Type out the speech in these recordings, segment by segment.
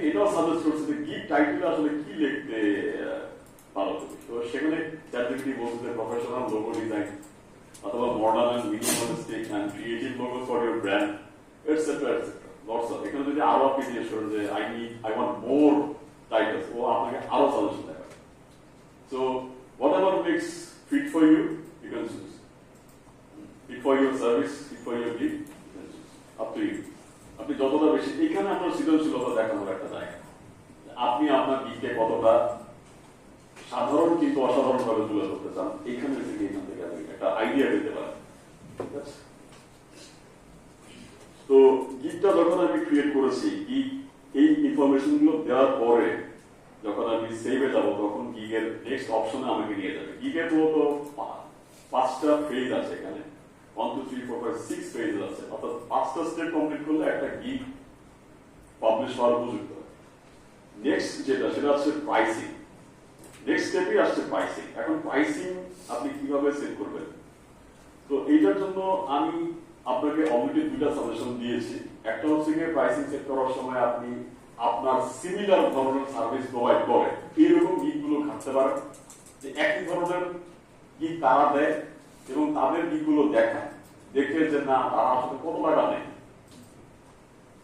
এটাও সাজেস্ট করছে যে গিগ টাইটেলে আসলে কি লিখতে পারো তুমি। তো সেখানে চ্যাটজিপিটি বলছে যে প্রফেশনাল লোগো ডিজাইন অথবা modern and minimalistic and creative logo for your brand etcetera etcetera lots of. এখানে যদি আরো আপনি জিজ্ঞেস করেন যে আই ওয়ান্ট মোর টাইটেলস, ও আপনাকে আরো সাজেশন দেবে। So whatever makes fit for you, you can choose. Fit for your service, fit for your gig, up to you. আপনি যতটা বেশি, এখানে আপনার সৃজনশীলতা দেখানোর একটা জায়গা, আপনি আপনার গিগকে কতটা সাধারণ কিন্তু অসাধারণ ভাবে তুলে ধরতে চান, এখানে থেকে এখান থেকে আপনি একটা আইডিয়া দিতে পারেন। তো গিগটা যখন আমি ক্রিয়েট করেছি, গিগ এই ইনফরমেশন গুলো দেওয়ার পরে যখন আমি সেভে যাব, তখন গিগের নেক্সট অপশনে আমাকে নিয়ে যাবে। গিগের মূলত 5টা ফেজ আছে এখানে, 1 2 3 4 5 6 ফেজ আছে, অর্থাৎ 5টা স্টেপ কমপ্লিট করলে একটা গিগ পাবলিশ হওয়ার উপযুক্ত। নেক্সট যেটা, সেটা হচ্ছে প্রাইসিং। নেক্সট স্টেপে আসছে প্রাইসিং। এখন প্রাইসিং আপনি কিভাবে সেট করবেন, তো এইটার জন্য আমি আপনাকে অলরেডি 2টা সাজেশন দিয়েছি। একটা হচ্ছে গিয়ে প্রাইসিং সেট করার সময় আপনি আপনার সিমিলার ধরনের সার্ভিস প্রোভাইড করে এইরকম গিগ গুলো ঘাটতে পারেন, যে একই ধরনের গিগ তারা দেয় এবং তাদের গিগ গুলো দেখায়, দেখে যে না তারা আসলে কত টাকা নেয়,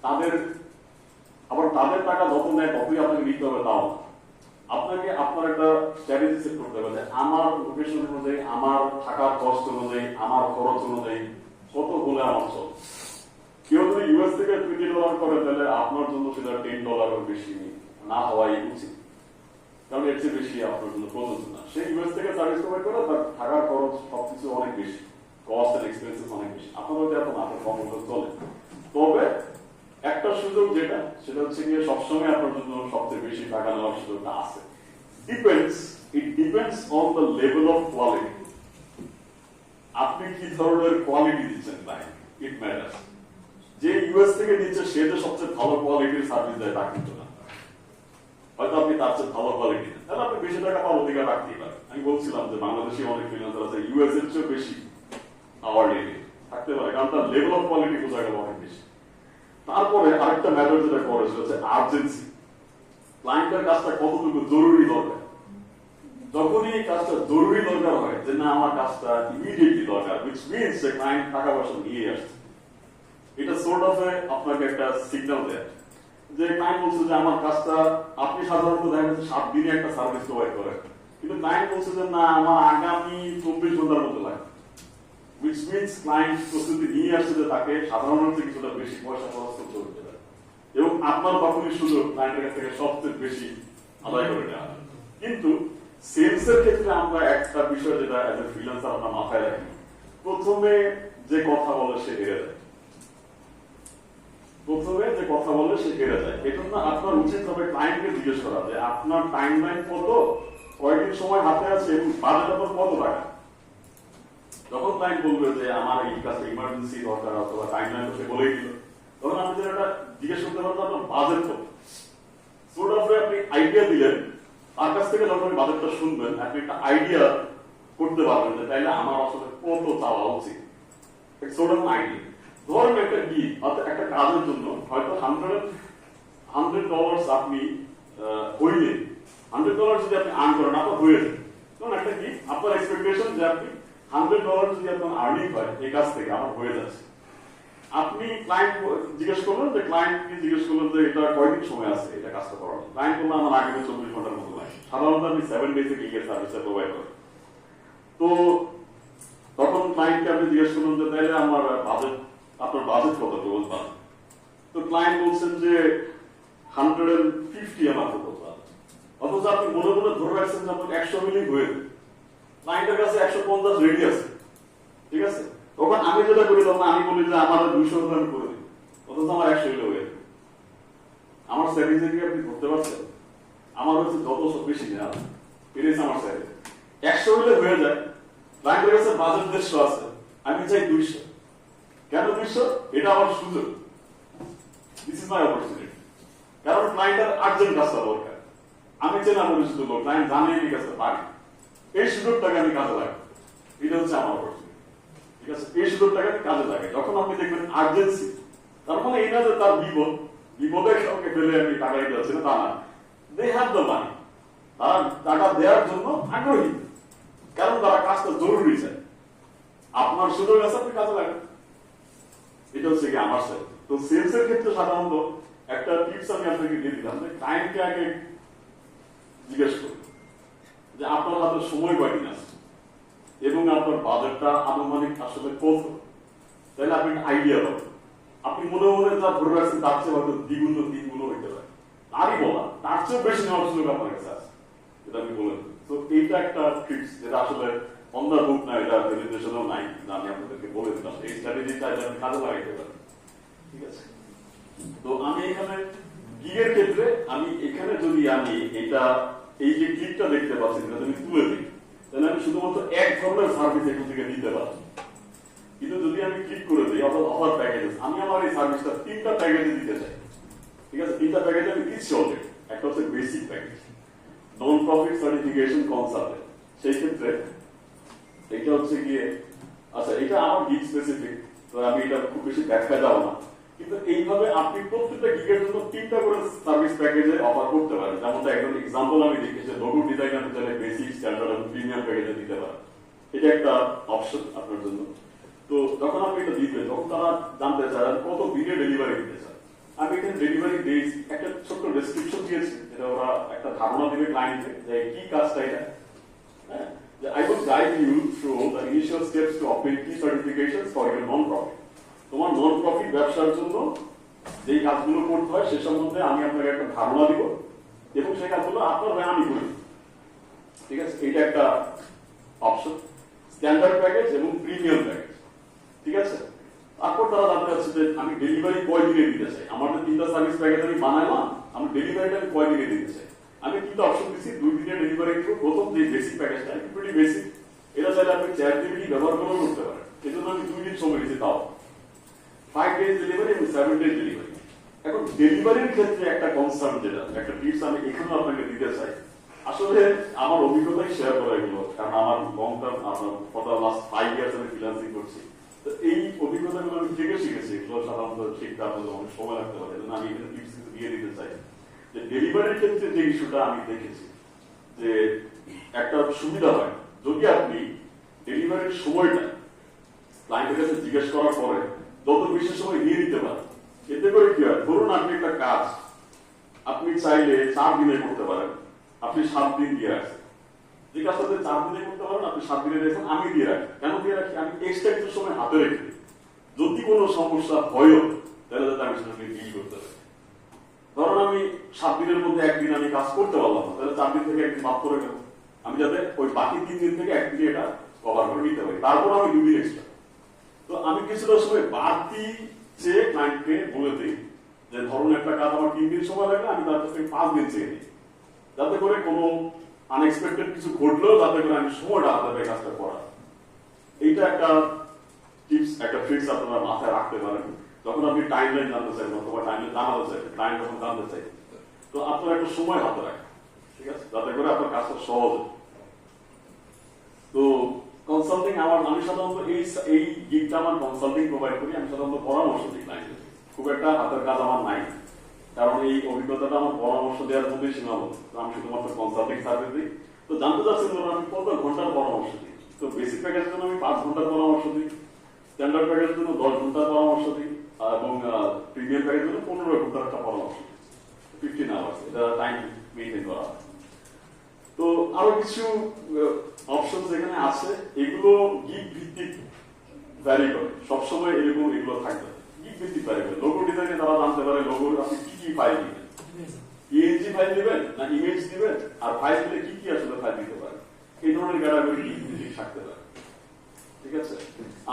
তাদের আবার তাদের টাকা যত নেয় ততই আপনাকে নিতে হবে তাও। আপনাকে আপনার একটা স্ট্র্যাটেজি সেট করতে হবে যে আমার লোকেশন অনুযায়ী, আমার থাকার কষ্ট অনুযায়ী, আমার খরচ অনুযায়ী কত হলে আমার চল। কেউ যদি ইউএস থেকে $20 করে, তাহলে আপনার জন্য সেটা $10 বেশি না হওয়াই উচিত, কারণ এর চেয়ে বেশি আপনার জন্য প্রযোজ্য না। সেই ইউএস থেকে সার্ভিস প্রোভাইড করে, তার থাকার খরচ সবকিছু অনেক বেশি, কস্ট এন্ড এক্সপেন্সেস অনেক বেশি। আপনার হয়তো এত না, আপনার কম হলে চলে। তবে একটা সুযোগ যেটা, সেটা হচ্ছে গিয়ে সবসময় আপনার জন্য সবচেয়ে বেশি টাকা নেওয়ার সুযোগটা আছে। It depends on the level of quality. আপনি কি ধরনের কোয়ালিটি দিচ্ছেন ক্লায়েন্ট, ইট ম্যাটার্স। যে ইউএস থেকে দিচ্ছে সে যে সবচেয়ে ভালো কোয়ালিটির সার্ভিস দেয় তা কিন্তু না, হয়তো আপনি তার চেয়ে ভালো কোয়ালিটি দেন, তাহলে আপনি বেশি টাকা পাওয়ার অধিকার রাখতেই পারেন। আমি বলছিলাম যে বাংলাদেশে অনেক ফ্রিল্যান্সার আছে ইউএস এর চেয়ে বেশি আওয়ারলি থাকতে পারে, কারণ তার লেভেল অফ কোয়ালিটি বোঝা গেল অনেক বেশি। তারপরে আরেকটা ম্যাটার যেটা করে সেটা হচ্ছে আর্জেন্সি। ক্লায়েন্টের কাজটা কতটুকু জরুরি দরকার। যখনই এই কাজটা জরুরি দরকার হয়, যে না আমার কাজটা ইমিডিয়েটলি দরকার, which means যে ক্লায়েন্ট টাকা পয়সা নিয়ে আসছে, এটা সোর্ট অফ আপনাকে একটা সিগন্যাল দেয় যে ক্লায়েন্ট বলছে যে আমার কাজটা, আপনি সাধারণত দেখা যাচ্ছে 7 দিনে একটা সার্ভিস প্রোভাইড করেন, কিন্তু ক্লায়েন্ট বলছে যে না আমার আগামী 24 ঘন্টার মতো লাগে, which means ক্লায়েন্ট প্রস্তুতি নিয়ে আসছে যে তাকে সাধারণত কিছুটা বেশি পয়সা খরচ করতে হতে পারে, এবং আপনার তখনই সুযোগ ক্লায়েন্টের কাছ থেকে সবচেয়ে বেশি আদায় করে নেওয়া। কিন্তু সেলসের ক্ষেত্রে আমরা একটা বিষয় যেটা এজ এ ফ্রিল্যান্সার আমরা মাথায় রাখি, প্রথমে যে কথা বলে সে হেরে যায়। এজন্য আপনার উচিত হবে ক্লায়েন্টকে জিজ্ঞেস করা যে আপনার টাইমলাইন কত, কয়দিন সময় হাতে আছে এবং বাজেট আপনার কত টাকা। যখন ক্লায়েন্ট বলবে যে আমার এই কাজটা ইমার্জেন্সি দরকার অথবা টাইমলাইন তো সে বলেই দিল, তখন আপনি যেটা একটা জিজ্ঞেস করতে পারবেন আপনার বাজেট কত। সোর্ট অফ আপনি আইডিয়া দিলেন, তার কাছ থেকে যখন বাজেটটা শুনবেন আপনি একটা আইডিয়া করতে পারবেন যে তাইলে আমার আসলে কত চাওয়া উচিত। Sort of idea. ধরেন একটা কি একটা কাজের জন্য হয়তো $100 আপনি হইলে, $100 যদি আপনি আর্ন করেন আপনার হয়ে যায়, তখন একটা কি আপনার এক্সপেকটেশন যে আপনি $100 যদি আপনার আর্নিং হয় এই কাজ থেকে আমার হয়ে যাচ্ছে। আপনি ক্লায়েন্ট জিজ্ঞেস করলেন যে এটা কয়দিন সময় আছে এটা কাজটা করার। ক্লায়েন্ট বললো আমার আগে 24 ঘন্টার মতো লাগে। সাধারণত আপনি 7 ডেজে গিগের সার্ভিসটা প্রোভাইড করেন। তো তখন ক্লায়েন্টকে আপনি জিজ্ঞেস করলেন যে তাহলে আমার আপনার বাজেট কত, রোজ বাজেট। তো ক্লায়েন্ট বলছেন যে 150 আমার রোজ বাজেট, অথচ আপনি মনে মনে ধরে রাখছেন যে আপনার 100 মিলিং হয়ে যাবে, ক্লায়েন্টের কাছে 150 রেডি আছে, ঠিক আছে। তখন আমি যেটা করি, তখন আমি বলি যে আমার 200 আমি করে দিই, অথচ আমার 100 হয়ে যাবে। আমার স্যালারি কি আপনি ধরতে পারছেন? আমার হচ্ছে যত সব বেশি নেওয়া, এটাই আমার স্যালারি। 100 হলে হয়ে যায়, ক্লায়েন্টের কাছে বাজেট 150 আছে, আমি চাই 200। কেন 200? এটা আমার সুযোগ, দিস ইজ মাই অপরচুনিটি। কারণ ক্লায়েন্টের আর্জেন্ট কাজটা দরকার, আমি চেনা পরিচিত লোক, ক্লায়েন্ট জানে আমি কাজটা পারি, এই সুযোগটাকে আমি কাজে লাগাই, এটা হচ্ছে আমার অপরচুনিটি, ঠিক আছে। এই সুযোগটাকে আমি কাজে লাগাই। যখন আপনি দেখবেন আর্জেন্সি, তার মানে এই না যে তার বিপদ, বিপদের কাউকে ফেলে আমি টাকা দিতে যাচ্ছি না তা না, দে হ্যাভ দ্য মানি, তারা টাকা দেওয়ার জন্য আগ্রহী, কারণ তারা কাজটা জরুরি চায়। আপনার সুযোগ আছে, আপনি কাজে লাগান, এটা হচ্ছে কি আমার সেল। তো সেলস এর ক্ষেত্রে সাধারণত একটা টিপস আমি আপনাকে দিয়ে দিলাম যে ক্লায়েন্টকে আগে জিজ্ঞেস করুন যে আপনার হাতে সময় কয়দিন আছে এবং আপনার বাজেটটা আনুমানিক আসলে কত, তাহলে আপনি একটা আইডিয়া পাবেন। আপনি মনে মনে যা ধরে রাখছেন তার চেয়ে হয়তো দ্বিগুণ তিনগুণ হইতে পারে, তারই বলা তার চেয়েও বেশি নেওয়ার সুযোগ আপনার কাছে আছে, যেটা আমি বলে দিই। তো এইটা একটা টিপস যেটা আসলে অন দ্য বুক না, এটা প্রেজেন্টেশনও নাই, আমি আপনাদেরকে বলে দিলাম এই স্ট্র্যাটেজিটা আপনি কাজে লাগাইতে পারেন, ঠিক আছে। তো আমি এখানে গিগের ক্ষেত্রে আমি এখানে যদি আমি এটা এই যে ক্লিকটা দেখতে পাচ্ছি এটা যদি তুলে দিই, তাহলে আমি শুধুমাত্র এক ধরনের সার্ভিস এখান থেকে দিতে পারছি। কিন্তু যদি আমি ক্লিক করে দিই অর্থাৎ অফার প্যাকেজেস, আমি আমার এই সার্ভিসটা 3টা প্যাকেজে দিতে চাই, ঠিক আছে। 3টা প্যাকেজে আমি দিচ্ছি অলরেডি। একটা হচ্ছে basic package, non profit certification consultant, সেই ক্ষেত্রে এটা হচ্ছে গিয়ে, আচ্ছা এটা আমার গিগ স্পেসিফিক, তো আমি এটা খুব বেশি ব্যাখ্যা যাবো না, কিন্তু এইভাবে আপনি প্রত্যেকটা গিগের জন্য 3টা করে সার্ভিস প্যাকেজে অফার করতে পারেন। যেমনটা একদম এক্সাম্পল আমি দেখেছি, লোগো ডিজাইন আপনি চাইলে বেসিক, স্ট্যান্ডার্ড এবং প্রিমিয়াম প্যাকেজে দিতে পারেন, এটা একটা অপশন আপনার জন্য। তো যখন আপনি এটা দিবেন, তখন তারা জানতে চায় কত দিনে ডেলিভারি দিতে চায়। আমি এখানে ডেলিভারি ডেজ একটা ছোট্ট ডেসক্রিপশন দিয়েছি, এটা ওরা একটা ধারণা দিবে ক্লায়েন্টকে যে কি কাজটা এটা। হ্যাঁ, I will guide you through the initial steps to obtain key certifications for your non-profit. তোমার নন প্রফিট ব্যবসার জন্য যেই কাজগুলো করতে হয় সে সম্বন্ধে আমি আপনাকে একটা ধারণা দিব এবং সেই কাজগুলো আপনার হয়ে আমি করি, ঠিক আছে। এটা একটা অপশন, স্ট্যান্ডার্ড প্যাকেজ এবং প্রিমিয়াম প্যাকেজ, ঠিক আছে। তারপর তারা জানতে চাচ্ছে যে আমি ডেলিভারি কয় দিনে দিতে চাই, আমার যে 3টা সার্ভিস প্যাকেজ আমি বানাইলাম, আমি ডেলিভারিটা আমি কয় দিনে দিতে চাই। আমি 3টা অপশন দিচ্ছি, 2 দিনে ডেলিভারি দিব। প্রথম যে বেসিক প্যাকেজটা প্রিটি বেসিক, এটা চাইলে আপনি 4 দিন ব্যবহার করেও করতে পারেন, এজন্য আমি 2 দিন সময় দিচ্ছি, তাও 5 ডেজ ডেলিভারি এবং 7 ডেজ ডেলিভারি। এখন ডেলিভারির ক্ষেত্রে একটা কনসার্ন, যেটা একটা টিপস আমি এখানে আপনাকে দিতে চাই, আসলে আমার অভিজ্ঞতাই শেয়ার করা এগুলো, কারণ আমার লং টার্ম আপনার ফর দ্য লাস্ট 5 ইয়ার্স আমি ফ্রিল্যান্সিং করছি। তো এই অভিজ্ঞতাগুলো আমি থেকে শিখেছি, এগুলো সাধারণত শিখতে আপনাদের অনেক সময় লাগতে পারে, এজন্য আমি এখানে টিপস কিন্তু দিয়ে দিতে চাই যে ডেলিভারির ক্ষেত্রে যে ইস্যুটা আমি দেখেছি যে একটা সুবিধা হয় যদি আপনি ডেলিভারির সময়টা ক্লায়েন্টের কাছে জিজ্ঞেস করার পরে যত বেশি সময় নিয়ে নিতে পারেন, এতে করে কি হয়, ধরুন আপনি একটা কাজ আপনি চাইলে 4 দিনে করতে পারেন, আপনি 7 দিন দিয়ে রাখছেন, যে কাজটা 4 দিনে করতে পারেন আপনি 7 দিনে রেখেছেন, আমি দিয়ে রাখি। কেন দিয়ে রাখি? আমি এক্সট্রা কিছু সময় হাতে রেখে যদি কোনো সমস্যা হয়ও তাহলে যাতে আমি সেটা ডিল করতে পারি। ধরুন আমি 7 দিনের মধ্যে 1 দিন আমি কাজ করতে পারলাম না, তাহলে 4 দিন থেকে 1 দিন বাদ করে গেল, আমি যাতে ওই বাকি 3 দিন থেকে 1 দিন এটা কভার করে নিতে পারি, তারপর আমি 2 দিন এক্সট্রা। তো আমি কিছুটা সময় বাড়তি চেয়ে ক্লায়েন্টকে বলে দিই যে ধরুন একটা কাজ আমার 3 দিন সময় লাগবে, আমি তার কাছ থেকে 5 দিন চেয়ে নিই, যাতে করে কোনো আনএক্সপেক্টেড কিছু ঘটলেও যাতে করে আমি সময়টা হাতে পেয়ে কাজটা করা। এইটা একটা টিপস, একটা ট্রিক্স আপনারা মাথায় রাখতে পারেন যখন আপনি টাইম লাইন জানতে চাই অথবা টাইম লাইন জানাতে চাই, ক্লায়েন্ট যখন জানতে চাই, তো আপনার একটা সময় হাতে রাখেন, ঠিক আছে, যাতে করে আপনার কাজটা সহজ হয়। তো কনসাল্টিং আমি সাধারণত এই গিগটা আমার কনসাল্টিং প্রোভাইড করি, আমি সাধারণত পরামর্শ দিই ক্লায়েন্টদের, খুব একটা হাতের কাজ আমার নাই, কারণ এই অভিজ্ঞতাটা আমার পরামর্শ দেওয়ার মধ্যেই সীমাবদ্ধ। আমি শুধুমাত্র কনসাল্টিং সার্ভিস দিই। তো জানতে চাচ্ছেন ধরুন আমি কত ঘন্টার পরামর্শ দিই, তো বেসিক প্যাকেজের জন্য আমি 5 ঘন্টার পরামর্শ দিই, স্ট্যান্ডার্ড প্যাকেজের জন্য 10 ঘন্টার পরামর্শ দিই, এবং প্রিমিয়াম প্যাকেজের জন্য 15 ঘন্টার একটা পরামর্শ দিই, 15 আওয়ার্স, এটা টাইম মেনটেন করা হয়। তো আরো কিছু অপশন এখানে আছে, এগুলো গিগ ভিত্তিক ভ্যারি করে, সবসময় এরকম এগুলো থাকবে, গিগ ভিত্তিক ভ্যারি করে। লোগো ডিজাইনে তারা জানতে পারে লোগোর আপনি কি কি ফাইল দিবেন, পিএনজি ফাইল দিবেন না ইমেজ দিবেন, আর ফাইল দিলে কি কি আসলে ফাইল দিতে পারে, এই ধরনের ক্যাটাগরি গিগ ভিত্তিক থাকতে পারে, ঠিক আছে।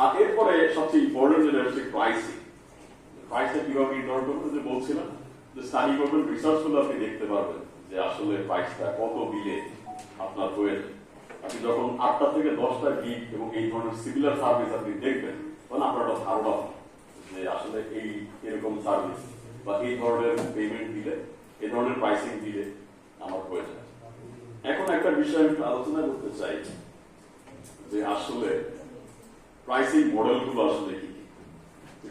আর এরপরে সবচেয়ে ইম্পর্টেন্ট যেটা হচ্ছে প্রাইসিং। প্রাইসটা কিভাবে নির্ধারণ করবেন, যে বলছিলাম যে স্টাডি করবেন, রিসার্চ করলে আপনি দেখতে পারবেন যে আসলে প্রাইসটা কত বিলে আপনার প্রয়োজন। আপনি যখন 8টা থেকে 10টা গিগ এবং এই ধরনের সিমিলার সার্ভিস আপনি দেখবেন, তখন আপনার একটা ধারণা যে আসলে এই এরকম সার্ভিস বা এই ধরনের পেমেন্ট দিলে, এই ধরনের প্রাইসিং দিলে আমার প্রয়োজন। এখন একটা বিষয় আমি আলোচনা করতে চাই যে আসলে প্রাইসিং মডেলগুলো আসলে কি,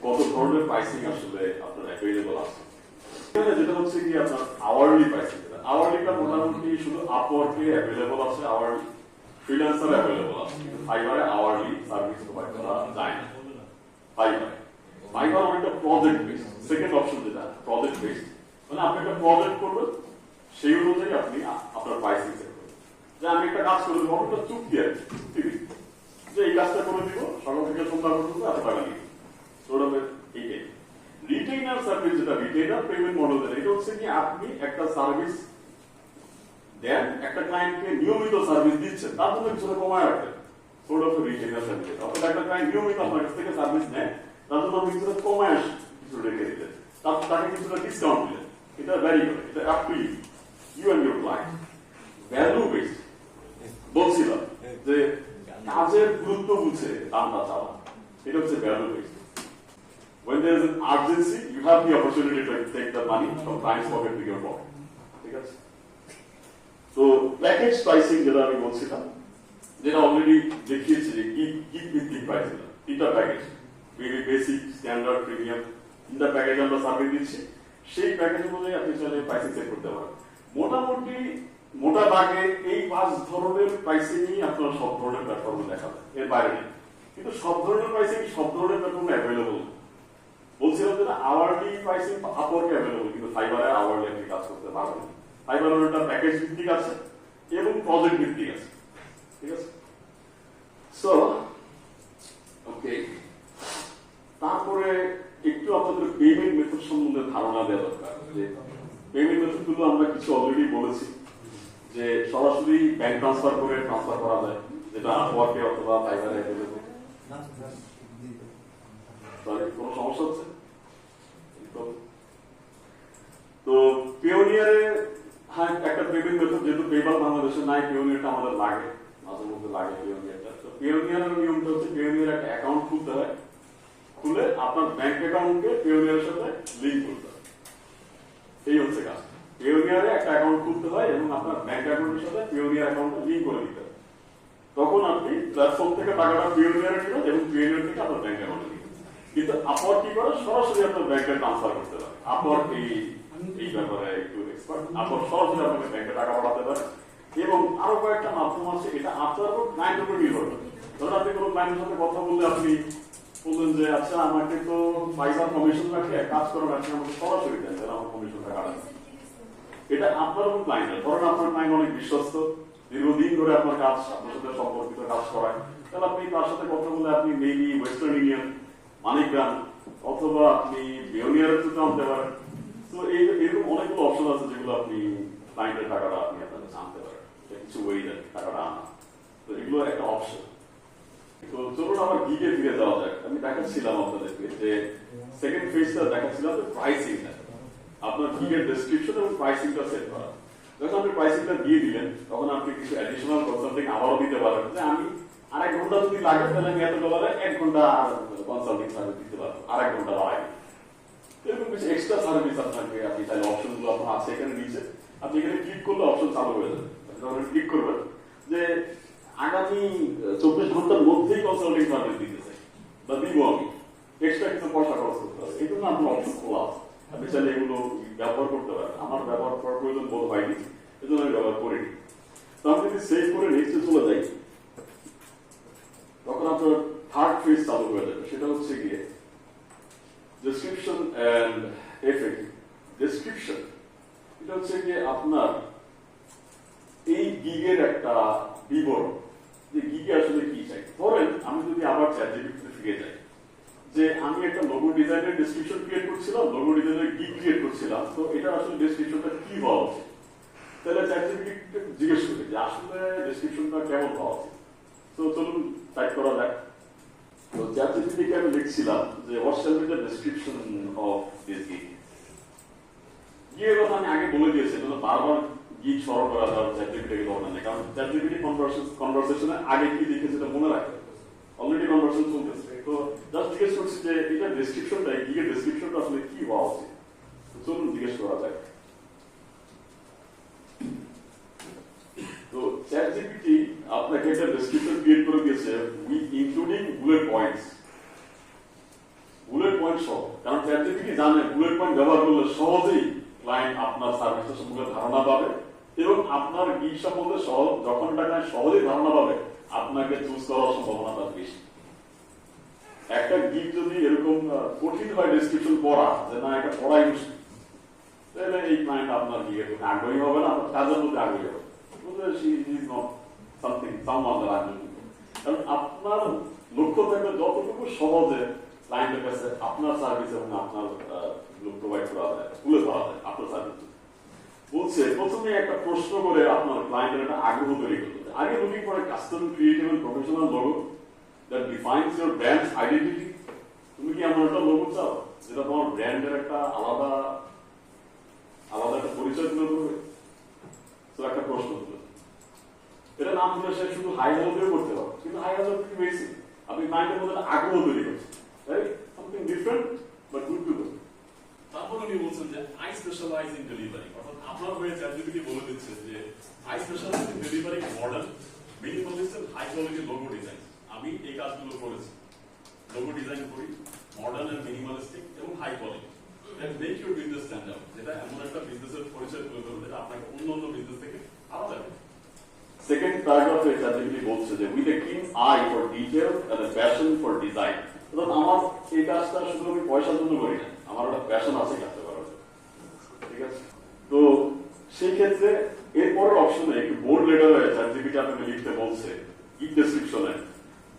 কত ধরনের প্রাইসিং আসলে আপনার অ্যাভেলেবল আছে। এখানে যেটা হচ্ছে কি আপনার আওয়ারলি প্রাইসিং, আওয়ারলিটা মোটামুটি শুধু আপওয়ার্কে অ্যাভেলেবল আছে, আওয়ারলি ফ্রিল্যান্সার অ্যাভেলেবল আছে, কিন্তু ফাইবারে আওয়ারলি সার্ভিস প্রোভাইড করা যায় না। ফাইবার অনেকটা প্রজেক্ট বেসড, সেকেন্ড অপশন যেটা প্রজেক্ট বেসড, মানে আপনি একটা প্রজেক্ট করবেন, সেই অনুযায়ী আপনি আপনার প্রাইসিং সেট করবেন। যে আমি একটা কাজ করে দেবো, একটা চুক্তি আছে যে এই কাজটা করে দিব, সকাল থেকে সন্ধ্যা পর্যন্ত এত টাকা নিব, ওটা এইটাই। রিটেইনার সার্ভিস যেটা রিটেইনার পেমেন্ট মডেল, এটা হচ্ছে কি আপনি একটা সার্ভিস দেন, একটা ক্লায়েন্টকে নিয়মিত সার্ভিস দিচ্ছেন, তার জন্য কিছুটা কমায় রাখবেন, সোর্ট অফ রিটেইনার সার্ভিস। অর্থাৎ একটা ক্লায়েন্ট নিয়মিত আপনার কাছ থেকে সার্ভিস নেয়, তার জন্য আপনি কিছুটা কমায় কিছু রেখে দিলেন, তাকে কিছুটা ডিসকাউন্ট দিলেন, এটা ভ্যারি করে, এটা up to you and your client. Value based বলছিলাম যে কাজের গুরুত্ব বুঝে দামটা চাওয়া, এটা হচ্ছে value based. When there is an urgency, you have the opportunity to take the money from client's pocket to your pocket. ঠিক আছে? তো প্যাকেজ প্রাইসিং যেটা আমি বলছিলাম, যেটা অলরেডি দেখিয়েছি যে কি ভিত্তিক প্রাইসিং, তিনটা প্যাকেজ, বেসিক, স্ট্যান্ডার্ড, প্রিমিয়াম, তিনটা প্যাকেজ আমরা সার্ভিস দিচ্ছি। সেই প্যাকেজ অনুযায়ী আপনি চাইলে প্রাইসিং সেট করতে পারেন। মোটামুটি মোটা দাগে এই 5 ধরনের প্রাইসিংই আপনার সব ধরনের প্ল্যাটফর্মে দেখা যায়, এর বাইরে নেই। কিন্তু সব ধরনের প্রাইসিং সব ধরনের প্ল্যাটফর্মে অ্যাভেলেবল। বলছিলাম যে আওয়ারলি প্রাইসিং আপওয়ার্কে অ্যাভেলেবল, কিন্তু ফাইবারে আওয়ারলি আপনি কাজ করতে পারবেন। ফাইবারের একটা প্যাকেজ ভিত্তিক আছে এবং প্রজেক্ট ভিত্তিক আছে, ঠিক আছে? সো ওকে, তারপরে একটু আপনাদের পেমেন্ট মেথড সম্বন্ধে ধারণা দেওয়া দরকার। যে পেমেন্ট মেথডগুলো আমরা কিছু অলরেডি বলেছি, যে সরাসরি ব্যাংক ট্রান্সফার করে ট্রান্সফার করা যায়, যেটা আপওয়ার্কে অথবা ফাইবারে অ্যাভেলেবল। কোনো সমস্যা হচ্ছে? তো পিওনিয়ারে হ্যাঁ একটা পেমেন্ট মেথড, যেহেতু পেপাল বাংলাদেশে নাই, পিওনিয়ারটা আমাদের লাগে, মাঝে মধ্যে লাগে পিওনিয়ারটা। তো পিওনিয়ারের নিয়মটা হচ্ছে পিওনিয়ার একটা অ্যাকাউন্ট খুলতে হয়, খুলে আপনার ব্যাংক অ্যাকাউন্টকে পিওনিয়ারের সাথে লিংক করতে হয়। এই হচ্ছে কাজ। পিওনিয়ারে একটা অ্যাকাউন্ট খুলতে হয় এবং আপনার ব্যাংক অ্যাকাউন্টের সাথে পিওনিয়ার অ্যাকাউন্টে লিংক করে দিতে হয়। তখন আপনি প্ল্যাটফর্ম থেকে টাকাটা পিওনিয়ারে দিবেন এবং পিওনিয়ার থেকে আপনার ব্যাংক অ্যাকাউন্টে দিবেন। কিন্তু আপওয়ার্ক কি করে, সরাসরি আপনার ব্যাংকে ট্রান্সফার করতে পারে। আপওয়ার্ক এই ব্যাপারে একটু এক্সপার্ট। আপওয়ার্ক সরাসরি আপনাকে ব্যাংকে টাকা পাঠাতে পারে এবং আরো কয়েকটা মাধ্যম আছে, এটা আপনার ক্লায়েন্টের উপর নির্ভর করে। ধরুন আপনি কোনো ক্লায়েন্টের সাথে কথা বললে আপনি বললেন যে আচ্ছা আমাকে তো ফাইবার কমিশন রাখে কাজ করার, আপনি আমাকে সরাসরি দেন, তাহলে আমার কমিশন টাকা রাখে। এটা আপনার উপর ক্লায়েন্টের। ধরেন আপনার ক্লায়েন্ট অনেক বিশ্বস্ত, দীর্ঘদিন ধরে আপনার কাজ, আপনার সাথে সম্পর্কিত কাজ করায়, তাহলে আপনি তার সাথে কথা বলে আপনি মেবি ওয়েস্টার্ন ইউনিয়ন, মানিকগ্রাম অথবা আপনি পিওনিয়ারের থ্রুতে আনতে পারেন। তো এরকম অনেকগুলো অপশন আছে যেগুলো আপনি ক্লায়েন্টের টাকাটা আপনি আপনাদের জানতে পারেন, কিছু ওয়ে দেন টাকাটা আনা। তো এগুলো একটা অপশন। তো চলুন আমার গিগে ফিরে যাওয়া যাক। আমি দেখাচ্ছিলাম আপনাদেরকে যে সেকেন্ড ফেজটা দেখাচ্ছিলাম যে প্রাইসিংটা, আপনার গিগের ডেসক্রিপশন এবং প্রাইসিংটা সেট করা। যখন আপনি প্রাইসিংটা দিয়ে দিলেন, তখন আপনি কিছু অ্যাডিশনাল কনসাল্টিং আবারও দিতে পারেন, যে আমি আরেক ঘন্টা যদি লাগে তাহলে আমি $1 1 ঘন্টা কনসাল্টিং সার্ভিস দিতে পারবো, আরেক ঘন্টা বাড়াই। এরকম কিছু এক্সট্রা সার্ভিস আপনাকে, আপনি চাইলে অপশনগুলো আপনার আছে এখানে নিচে, আপনি এখানে ক্লিক করলে অপশন চালু হয়ে যাবে। যখন ক্লিক করবেন যে আগামী 24 ঘন্টার মধ্যেই কনসাল্টিং সার্ভিস দিতে চাই বা দিব আমি, এক্সট্রা কিছু পয়সা খরচ করতে হবে, এই জন্য আপনার অপশন খোলা আছে। আপনি চাইলে এগুলো ব্যবহার করতে পারেন। আমার ব্যবহার করার প্রয়োজন বোধ হয়নি, এই জন্য আমি ব্যবহার করিনি। তো আমি যদি সেভ করে নেক্সটে চলে যাই, তখন আপনার থার্ড ফেজ চালু হয়ে যাবে। সেটা হচ্ছে গিয়ে ডেসক্রিপশন এন্ড এফেক্ট। ডেসক্রিপশন এটা হচ্ছে গিয়ে আপনার এই গিগের একটা বিবরণ, যে গিগে আসলে কি চাই। ধরেন আমি যদি আবার চ্যাটজিপিটিতে ফিরে যাই, যে আমি একটা লোগো ডিজাইনের ডেসক্রিপশন ক্রিয়েট করছিলাম, লোগো ডিজাইনের গিগ ক্রিয়েট করছিলাম, তো এটা আসলে ডেসক্রিপশনটা কি হওয়া উচিত, তাহলে চ্যাটজিপিটিকে জিজ্ঞেস করি যে আসলে ডেসক্রিপশনটা কেমন হওয়া উচিত। তো চলুন টাইপ করা যাক। তো চ্যাটজিপিটিকে আমি লিখছিলাম যে what shall be the description of this gig. গিগের কথা আমি আগে বলে দিয়েছি, যেন বারবার গিগ স্মরণ করা যাওয়ার চ্যাটজিপিটিকে দরকার নেই, কারণ চ্যাটজিপিটি কনভারসেশনে আগে কি লিখেছে সেটা মনে রাখে, অলরেডি কনভারসেশন চলতেছে। তো জাস্ট জিজ্ঞেস করছি যে এটা ডেসক্রিপশনটা, গিগের ডেসক্রিপশনটা আসলে কি হওয়া উচিত। চলুন জিজ্ঞেস করা যাক। তো চ্যাটজিপিটি আপনাকে একটা ডেসক্রিপশন ক্রিয়েট করে দিয়েছে with including bullet points, bullet point সহ। কারণ চ্যাটজিপিটি জানে বুলেট পয়েন্ট ব্যবহার করলে সহজেই ক্লায়েন্ট আপনার সার্ভিসের সম্পর্কে ধারণা পাবে এবং আপনার গিগ সম্বন্ধে যখন এটা সহজেই ধারণা পাবে আপনাকে চুজ করার সম্ভাবনা তার বেশি। একটা গিগ যদি এরকম কঠিন হয় ডেসক্রিপশন পড়া যে না এটা পড়াই মুশকিল, তাহলে এই ক্লায়েন্ট আপনার গিগের প্রতি আগ্রহী হবে না, আপনার কাজের প্রতি আগ্রহী হবে। কারণ আপনার লক্ষ্য থাকবে যতটুকু সহজে ক্লায়েন্টের কাছে আপনার সার্ভিস এবং আপনার প্রোভাইড করা যায়, তুলে ধরা যায় আপনার সার্ভিস। বলছে প্রথমে একটা প্রশ্ন করে আপনার ক্লায়েন্টের একটা আগ্রহ তৈরি করতে আগে looking for a custom creative and professional logo that defines your brand's identity. তুমি কি এমন একটা লোগো চাও যেটা তোমার ব্র্যান্ডের একটা আলাদা একটা পরিচয় তুলে ধরবে? তো একটা প্রশ্ন তুলে এটা নাম দিলে সে শুধু হাই হ্যালো দিয়ে করতে পারো, কিন্তু হাই হ্যালো থেকে বেশি আপনি ক্লায়েন্টের মধ্যে আগ্রহ তৈরি করছেন, right? Something different but good to do. তারপর উনি বলছেন যে আই স্পেশালাইজ ইন ডেলিভারি, অর্থাৎ আপনার হয়ে চ্যাটজিপিটি বলে দিচ্ছে যে I specialise in delivery modern minimalist and high quality logo design. আমি এই কাজগুলো করেছি, লোগো ডিজাইন করি মডার্ন এন্ড মিনিমালিস্টিক এবং high quality that make your business stand out, যেটা এমন একটা বিজনেসের পরিচয় তুলে ধরবে যেটা আপনাকে অন্য বিজনেস থেকে আলাদা করে। সেকেন্ড প্যারাগ্রাফে চ্যাটজিপিটি বলছে যে with a keen eye for detail and a passion for design. অর্থাৎ আমার এই কাজটা শুধু আমি পয়সার জন্য করি না, আমার একটা প্যাশন আছে কাজটা করার, ঠিক আছে? তো সেই ক্ষেত্রে এরপরের অপশনে একটু বোল্ড লেটারে চ্যাটজিপিটি আপনাকে লিখতে বলছে গিগ ডেসক্রিপশনে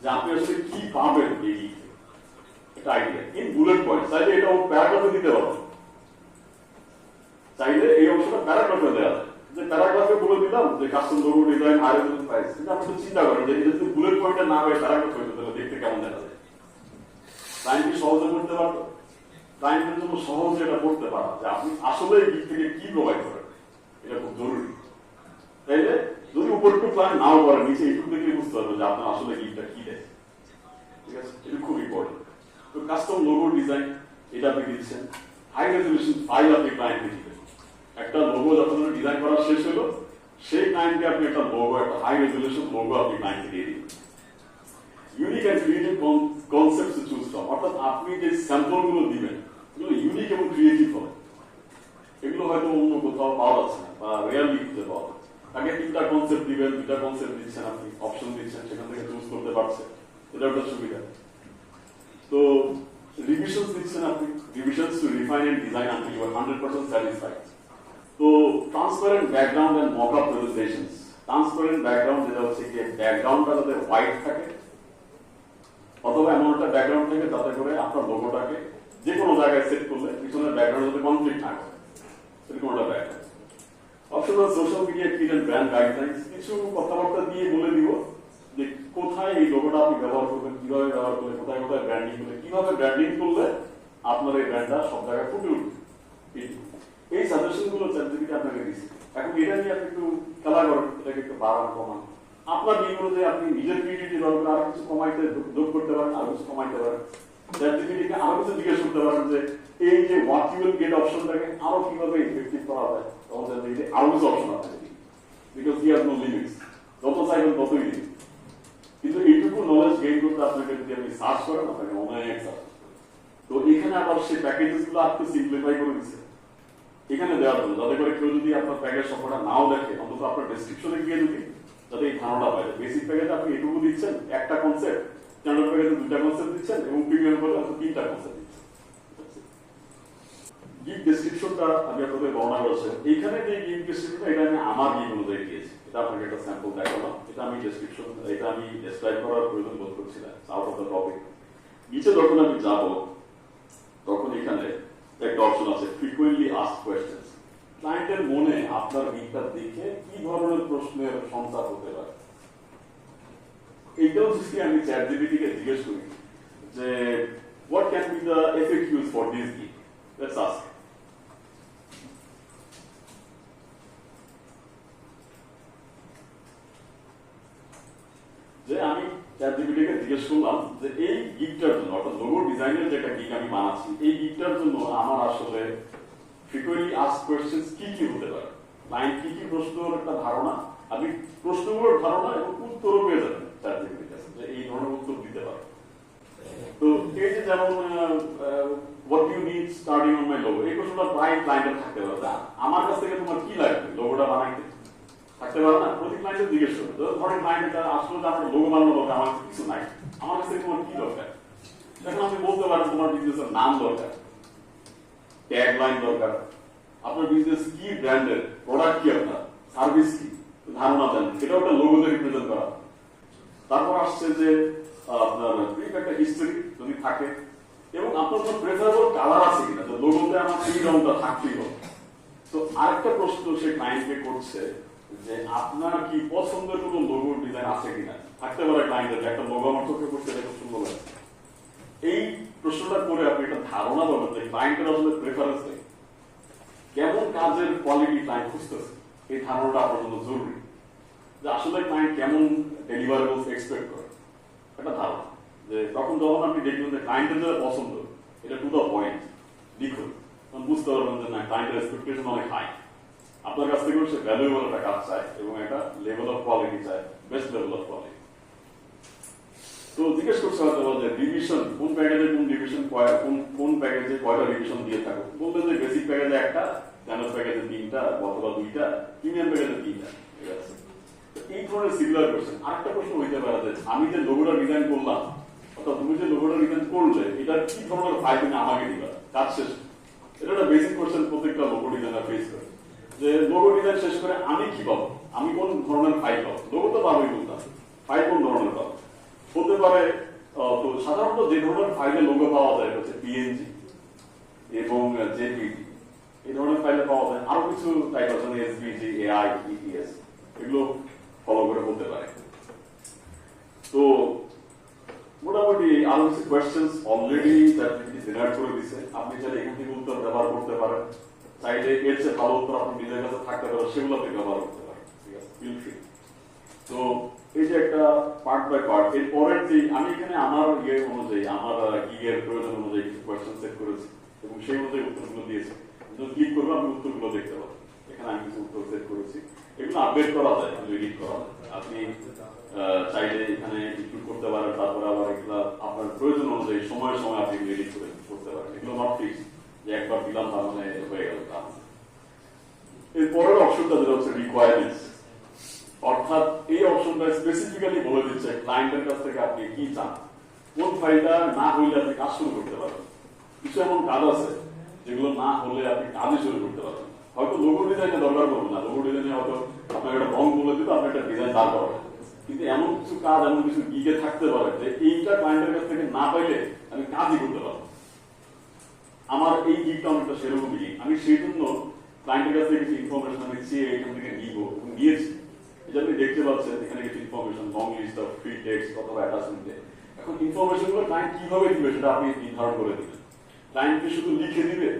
যে আপনি আসলে কি পাবেন এই গিগ, একটা আইডিয়া ইন বুলেট পয়েন্ট। চাইলে এটা প্যারাগ্রাফে দিতে পারবেন, চাইলে এই অংশটা প্যারাগ্রাফে দেওয়া যায় যে প্যারাগ্রাফে বলে দিলাম যে কাস্টম লোগো ডিজাইন আর প্রাইস। কিন্তু আপনি তো চিন্তা করেন যে এটা যদি বুলেট পয়েন্টে না হয় প্যারাগ্রাফ হয়ে যেত দেখতে কেমন দেখা যায়। ক্লায়েন্ট কি সহজে পড়তে পারতো? ক্লায়েন্টের জন্য সহজে এটা পড়তে পারা যে আপনি আসলে এই দিক থেকে কি প্রোভাইড করেন, এটা খুব জরুরি। তাইলে যদি উপরটুকু ক্লায়েন্ট নাও করে নিচে এইটুকু দেখলে বুঝতে পারবে যে আপনার আসলে গিগটা কি দেয়, ঠিক আছে? এটা খুব ইম্পর্টেন্ট। তো কাস্টম লোগো ডিজাইন এটা আপনি দিচ্ছেন, হাই রেজলিউশন ফাইল আপনি ক্লায়েন্টকে দিবেন। একটা লোগো যখন ডিজাইন করা শেষ হলো সেই ক্লায়েন্টকে আপনি একটা লোগো, একটা হাই রেজলিউশন লোগো আপনি ক্লায়েন্টকে দিয়ে দিবেন। Unique and creative concept choose from, অর্থাৎ আপনি যে স্যাম্পল গুলো দিবেন এগুলো ইউনিক এবং ক্রিয়েটিভ হবে, এগুলো হয়তো অন্য কোথাও পাওয়া যাচ্ছে না বা রেয়ারলি খুঁজে পাওয়া যাচ্ছে। আগে তিনটা কনসেপ্ট দিবেন, দুটা কনসেপ্ট দিচ্ছেন, আপনি অপশন দিচ্ছেন, সেখান থেকে চুজ করতে পারছেন, এটা একটা সুবিধা। তো রিভিশনস দিচ্ছেন আপনি, revisions to refine and design until you are 100% satisfied. তো transparent background and mock up presentations, transparent background যেটা হচ্ছে কি ব্যাকগ্রাউন্ডটা যাতে হোয়াইট থাকে অথবা এমন একটা ব্যাকগ্রাউন্ড থাকে যাতে করে আপনার লোগোটাকে যে কোনো জায়গায় সেট করলে পিছনের ব্যাকগ্রাউন্ড যাতে কনফ্লিক্ট না করে, সেরকম একটা background. Optional social media feed and brand guidelines, কিছু কথাবার্তা দিয়ে বলে দিব যে কোথায় এই লোগোটা আপনি ব্যবহার করবেন, কিভাবে ব্যবহার করলে, কোথায় কোথায় ব্র্যান্ডিং করলে, কিভাবে ব্র্যান্ডিং করলে আপনার এই ব্র্যান্ডটা সব জায়গায় ফুটে উঠবে। এই সাজেশন গুলো চ্যাটজিপিটি আপনাকে দিচ্ছে। এখন এটা নিয়ে আপনি একটু খেলা করেন, এটাকে একটু বাড়ান কমান, আপনার নিয়ে অনুযায়ী আপনি নিজের ক্রিয়েটিভিটি দরকার আরো কিছু কমাইতে যোগ করতে পারেন, আরো কিছু কমাইতে পারেন। চ্যাটজিপিটিকে আরো কিছু জিজ্ঞেস করতে পারেন যে এই যে হোয়াট ইউ উইল গেট অপশনটাকে আরো কিভাবে ইফেক্টিভ করা যায়, তখন চ্যাটজিপিটি আরো কিছু অপশন আছে, because he has no limits, যত চাইবেন ততই দিন। কিন্তু এইটুকু নলেজ গেইন করতে আপনাকে যদি আপনি সার্চ করেন আপনাকে অনেক সার্চ। তো এখানে আবার সেই প্যাকেজেস গুলো আপনি সিম্পলিফাই করে দিচ্ছে এখানে দেওয়ার জন্য, যাতে করে কেউ যদি আপনার প্যাকেজ সম্পর্কটা নাও দেখে অন্তত আপনার ডেসক্রিপশনে গিয়ে যদি যাতে এই ধারণা পায়। বেসিক প্যাকেজে আপনি এটুকু দিচ্ছেন, একটা কনসেপ্ট, স্ট্যান্ডার্ড প্যাকেজে দুটা কনসেপ্ট দিচ্ছেন এবং প্রিমিয়াম প্যাকেজে আপনি তিনটা কনসেপ্ট দিচ্ছেন। গিগ ডেসক্রিপশনটা আমি আপনাদের বর্ণনা করেছি। এইখানে যে গিগ ডেসক্রিপশনটা এটা আমি আমার গিগ অনুযায়ী দিয়েছি, এটা আপনাকে একটা স্যাম্পল দেখালাম। এটা আমি ডেসক্রিপশন, এটা আমি ডেসক্রাইব করার প্রয়োজন বোধ করছিলাম আউট অফ দ্য টপিক। নিচে যখন আমি যাব তখন এখানে একটা অপশন আছে ফ্রিকুয়েন্টলি আস্কড কোয়েশ্চেনস। ক্লায়েন্টের মনে আপনার গিগটা দেখে কি ধরনের প্রশ্নের সঞ্চার হতে পারে, এইটাও যদি আমি চ্যাটজিপিটি কে জিজ্ঞেস করি যে what can be the FAQs for this gig, let's ask. যে আমি চ্যাটজিপিটি কে জিজ্ঞেস করলাম যে এই গিগটার জন্য, অর্থাৎ লোগো ডিজাইনের যেটা গিগ আমি বানাচ্ছি, এই গিগটার জন্য আমার আসলে ফ্রিকুয়েন্টলি আস্কড কোয়েশ্চেনস কি কি হতে পারে, ক্লায়েন্ট কি কি প্রশ্নের একটা ধারণা, আপনি প্রশ্নগুলোর ধারণা এবং উত্তরও পেয়ে যাবেন চ্যাটজিপিটির কাছে যে এই ধরনের উত্তর দিতে পারে। তো এই যে যেমন what do you need starting on my logo? এই প্রশ্নটা প্রায় ক্লায়েন্টের থাকতে পারে, আমার কাছ থেকে তোমার কি লাগবে লোগোটা বানাইতে, থাকতে পারে না? প্রতি ক্লায়েন্টের জিজ্ঞেস করবে, ধরেন ক্লায়েন্ট আসলে যে আমার লোগো বানানো দরকার, আমার কিছু নাই, আমার কাছ থেকে তোমার কি দরকার? এখন আপনি বলতে পারেন তোমার বিজনেসের নাম দরকার, ট্যাগ লাইন দরকার, আপনার বিজনেস কি ব্র্যান্ডের, প্রোডাক্ট কি, আপনার সার্ভিস কি, ধারণা দেন, এটাও একটা লোগোতে রিপ্রেজেন্ট করা। তারপর আসছে যে আপনার ব্রিফ একটা হিস্টরি যদি থাকে, এবং আপনার কোনো প্রেফারেবল কালার আছে কিনা, যে লোগোতে আমার এই রংটা থাকতেই হবে। তো আরেকটা প্রশ্ন সে ক্লায়েন্টকে করছে যে আপনার কি পছন্দের কোনো লোগো ডিজাইন আছে কিনা, থাকতে পারে ক্লায়েন্টের একটা লোগো আমার চোখে পড়ছে, এটা খুব সুন্দর লাগছে। এই প্রশ্নটা করে আপনি একটা ধারণা পাবেন যে ক্লায়েন্টের আসলে প্রেফারেন্স নেই, কেমন কাজের কোয়ালিটি ক্লায়েন্ট খুঁজতেছে, এই ধারণাটা আপনার জন্য জরুরি, যে আসলে ক্লায়েন্ট কেমন ডেলিভারেবলস এক্সপেক্ট করে, একটা ধারণা। যে তখন যখন আপনি দেখবেন যে ক্লায়েন্টের যেটা পছন্দ এটা টু দ্য পয়েন্ট লিখুন, তখন বুঝতে পারবেন যে না, ক্লায়েন্টের এক্সপেকটেশন অনেক হাই, আপনার কাছ থেকে সে ভ্যালুয়েবল একটা কাজ চায় এবং একটা লেভেল অফ কোয়ালিটি চায়, বেস্ট লেভেল অফ কোয়ালিটি। তো জিজ্ঞেস করতে হতে পারে যে ডিভিশন কোন প্যাকেজে, কোন ডিভিশন কোন প্যাকেজে কয়টা ডিভিশন দিয়ে থাকো, বলবেন যে বেসিক প্যাকেজে একটা, স্ট্যান্ডার্ড প্যাকেজে 3টা অথবা 2টা, প্রিমিয়াম প্যাকেজে 3টা। ঠিক আছে, এই ধরনের সিমিলার কোশ্চেন। আরেকটা প্রশ্ন হইতে পারে যে আমি যে লোগোটা ডিজাইন করলাম, অর্থাৎ তুমি যে লোগোটা ডিজাইন করলে এটার কি ধরনের ফায়দা আমাকে দিবা কাজ শেষ। এটা একটা বেসিক কোশ্চেন প্রত্যেকটা লোগো ডিজাইনার ফেস করে, যে লোগো ডিজাইন শেষ করে আমি কি পাবো, আমি কোন ধরনের ফাইল পাবো, লোগো তো পাবোই বলতাম, ফাইল কোন ধরনের পাবো হতে পারে। তো সাধারণত যে ধরনের ফাইলে লোগো পাওয়া যায় হচ্ছে পিএনজি এবং জেপিজি, এই ধরনের ফাইলে পাওয়া যায়। আরো কিছু টাইপ আছে, এসভিজি, এআই, ইপিএস, এগুলো ফলো করে বলতে পারে। তো মোটামুটি আরো কিছু কোয়েশ্চেন্স অলরেডি জেনারেট করে দিচ্ছে, আপনি চাইলে এখান থেকে উত্তর ব্যবহার করতে পারেন, চাইলে এর চেয়ে ভালো উত্তর আপনি নিজের কাছে থাকতে পারেন, সেগুলো আপনি ব্যবহার করতে পারেন। ঠিক আছে, ফিল ফ্রি। তো এই যে একটা পার্ট বাই পার্ট, এর পরের যে আমি এখানে আমার ইয়ে অনুযায়ী, আমার গিগের প্রয়োজন অনুযায়ী কিছু কোয়েশ্চেন সেট করেছি এবং সেই অনুযায়ী উত্তরগুলো দিয়েছি। যদি ক্লিক করবো আপনি উত্তরগুলো দেখতে পাবেন, এখানে আমি কিছু উত্তর সেট করেছি, এগুলো আপডেট করা যায়, এডিট করা যায়, আপনি চাইলে এখানে ইনক্লুড করতে পারেন, তারপরে আবার এগুলো আপনার প্রয়োজন অনুযায়ী সময়ে সময় আপনি এডিট করে করতে পারেন। এগুলো নট ফিক্স যে একবার দিলাম তার মানে হয়ে গেল তা। এর পরের অপশনটা যেটা হচ্ছে রিকোয়ারমেন্টস, অর্থাৎ এই অপশনটা স্পেসিফিক্যালি বলে দিচ্ছে ক্লায়েন্টের কাছ থেকে আপনি কি চান, কোন ফাইলটা না হইলে আপনি কাজ শুরু করতে পারবেন। কিছু এমন কাজ আছে যেগুলো না হলে আপনি কাজই শুরু করতে পারবেন। হয়তো লোগো ডিজাইনে দরকার পড়বে না, লোগো ডিজাইনে হয়তো আপনাকে একটা রং বলে দিতে আপনি একটা ডিজাইন দাঁড় করাবেন, কিন্তু এমন কিছু কাজ, এমন কিছু গিগে থাকতে পারে যে এইটা ক্লায়েন্টের কাছ থেকে না পাইলে আমি কাজই করতে পারবো। আমার এই গিগটা অনেকটা সেরকম গিগ, আমি সেই জন্য ক্লায়েন্টের কাছ থেকে কিছু ইনফরমেশন আমি চেয়ে এখান থেকে নিব এবং নিয়েছি। এটা আপনি দেখতে পাচ্ছেন এখানে কিছু information, long list of free text অথবা অ্যাটাচমেন্টে। এখন ইনফরমেশন গুলো ক্লায়েন্ট কিভাবে দিবে সেটা আপনি নির্ধারণ করে দিবেন। ক্লায়েন্টকে শুধু লিখে দিবে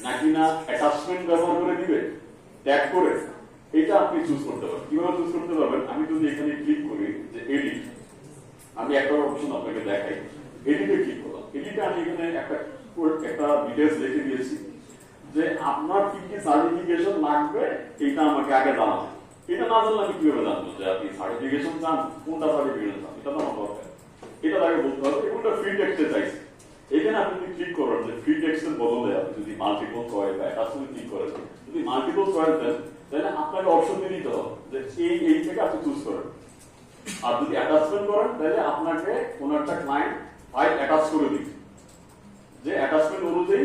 নাকি না অ্যাটাচমেন্ট ব্যবহার করে দিবে, ট্যাগ করে, এটা আপনি চুজ করতে পারবেন। কিভাবে চুজ করতে পারবেন, আমি যদি এখানে ক্লিক করি যে এডিট, আমি একটা অপশন আপনাকে দেখাই, এডিটে ক্লিক করলাম। এডিটে আমি এখানে একটা ডিটেলস লিখে দিয়েছি যে আপনার কি কি সার্টিফিকেশন লাগবে এটা আমাকে আগে জানাবেন। এটা না জানলে আমি কিভাবে জানবো যে আপনি সার্টিফিকেশন চান, কোনটা সার্টিফিকেশন চান, এটা তো আমার দরকার, এটা আগে বলতে হবে। এবং এটা ফ্রি টেক্সটে চাইছি, এখানে আপনি যদি ক্লিক করেন যে ফ্রি টেক্সটের বদলে আপনি যদি মাল্টিপল চয়েস বা অ্যাটাচমেন্ট ক্লিক করেন, যদি মাল্টিপল চয়েস দেন তাহলে আপনাকে অপশন দিয়ে দিতে হবে যে এই থেকে আপনি চুজ করেন। আর যদি অ্যাটাচমেন্ট করেন তাহলে আপনাকে কোন একটা ক্লায়েন্ট ফাইল অ্যাটাচ করে দিবে, যে অ্যাটাচমেন্ট অনুযায়ী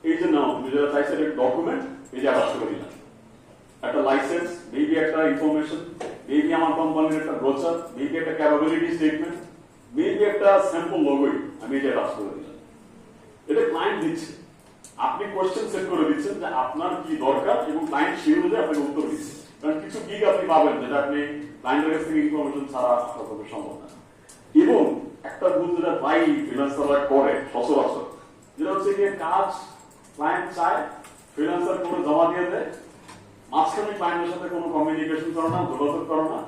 এই যে নাও তুমি যেটা চাইছে একটা ডকুমেন্ট, এই যে অ্যাটাচ করে দিলাম, একটা লাইসেন্স, মেবি একটা ইনফরমেশন, মেবি আমার কোম্পানির একটা ব্রোচার, মেবি একটা ক্যাপাবিলিটি স্টেটমেন্ট, মেবি একটা স্যাম্পল লোগোই আমি এটা অ্যাটাচ করে দিলাম। এটা ক্লায়েন্ট দিচ্ছে, আপনি কোশ্চেন সেট করে দিচ্ছেন যে আপনার কি দরকার এবং ক্লায়েন্ট সেই অনুযায়ী আপনাকে উত্তর দিচ্ছে। কারণ কিছু গিগ আপনি পাবেন যেটা আপনি ক্লায়েন্টের কাছ থেকে ইনফরমেশন ছাড়া আপনার পক্ষে সম্ভব না। এবং একটা ভুল যেটা প্রায় ফ্রিল্যান্সাররা করে সচরাচর, যেটা হচ্ছে গিয়ে কাজ ক্লায়েন্ট চায়, ফ্রিল্যান্সার করে জমা দিয়ে দেয়, মাঝখানে ক্লায়েন্টের সাথে কোনো কমিউনিকেশন করো না, যোগাযোগ করো না,